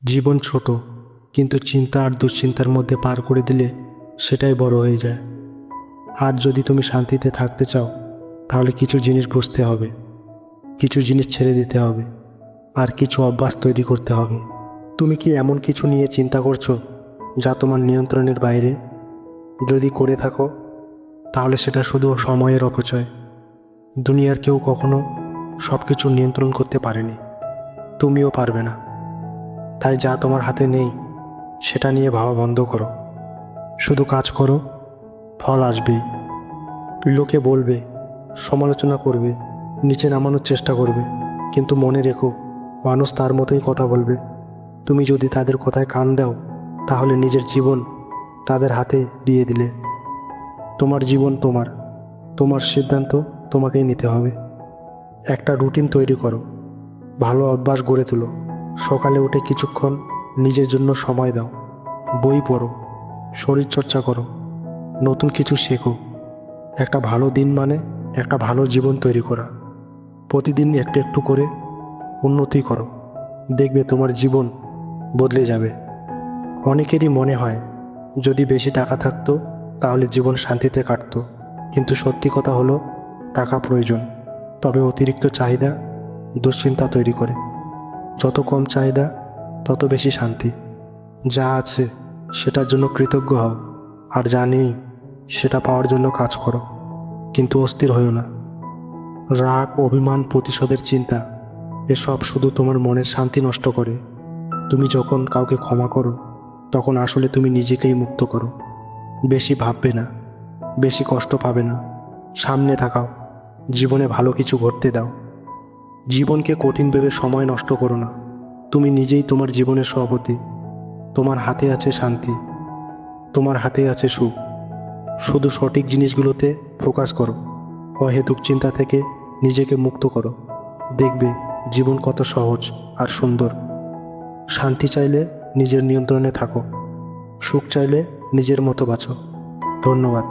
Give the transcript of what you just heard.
জীবন ছোট, কিন্তু চিন্তা আর দুশ্চিন্তার মধ্যে পার করে দিলে সেটাই বড় হয়ে যায়। আর যদি তুমি শান্তিতে থাকতে চাও, তাহলে কিছু জিনিস বুঝতে হবে, কিছু জিনিস ছেড়ে দিতে হবে, আর কিছু অভ্যাস তৈরি করতে হবে। তুমি কি এমন কিছু নিয়ে চিন্তা করছো যা তোমার নিয়ন্ত্রণের বাইরে? যদি করে থাকো, তাহলে সেটা শুধু সময়ের অপচয়। দুনিয়ার কেউ কখনো সব কিছু নিয়ন্ত্রণ করতে পারেনি, তুমিও পারবে না। তাই যা তোমার হাতে নেই সেটা নিয়ে ভাবা বন্ধ করো, শুধু কাজ করো, ফল আসবেই। লোকে বলবে, সমালোচনা করবে, নিচে নামানোর চেষ্টা করবে, কিন্তু মনে রেখো, মানুষ তার মতোই কথা বলবে। তুমি যদি তাদের কথায় কান দাও, তাহলে নিজের জীবন তাদের হাতে দিয়ে দিলে। তোমার জীবন তোমার, তোমার সিদ্ধান্ত তোমাকেই নিতে হবে। একটা রুটিন তৈরি করো, ভালো অভ্যাস গড়ে তোলো। সকালে উঠে কিছুক্ষণ নিজের জন্য সময় দাও, বই পড়ো, শরীরচর্চা করো, নতুন কিছু শেখো। একটা ভালো দিন মানে একটা ভালো জীবন তৈরি করা। প্রতিদিন একটু একটু করে উন্নতি করো, দেখবে তোমার জীবন বদলে যাবে। অনেকেরই মনে হয়, যদি বেশি টাকা থাকতো তাহলে জীবন শান্তিতে কাটতো। কিন্তু সত্যি কথা হলো, টাকা প্রয়োজন, তবে অতিরিক্ত চাহিদা দুশ্চিন্তা তৈরি করে। যত কম চাহিদা, তত বেশি শান্তি। যা আছে সেটার জন্য কৃতজ্ঞ হও, আর যা নেই সেটা পাওয়ার জন্য কাজ করো, কিন্তু অস্থির হও না। রাগ, অভিমান, প্রতিশোধের চিন্তা, এসব শুধু তোমার মনের শান্তি নষ্ট করে। তুমি যখন কাউকে ক্ষমা করো, তখন আসলে তুমি নিজেকেই মুক্ত করো। বেশি ভাববে না, বেশি কষ্ট পাবে না, সামনে তাকাও, জীবনে ভালো কিছু ঘটতে দাও। জীবনকে কঠিন ভেবে সময় নষ্ট করো না। তুমি নিজেই তোমার জীবনের সভাপতি। তোমার হাতে আছে শান্তি, তোমার হাতে আছে সুখ। শুধু সঠিক জিনিসগুলোতে ফোকাস করো, অহেতুক চিন্তা থেকে নিজেকে মুক্ত করো। দেখবে জীবন কত সহজ আর সুন্দর। শান্তি চাইলে নিজের নিয়ন্ত্রণে থাকো, সুখ চাইলে নিজের মতো বাঁচো। ধন্যবাদ।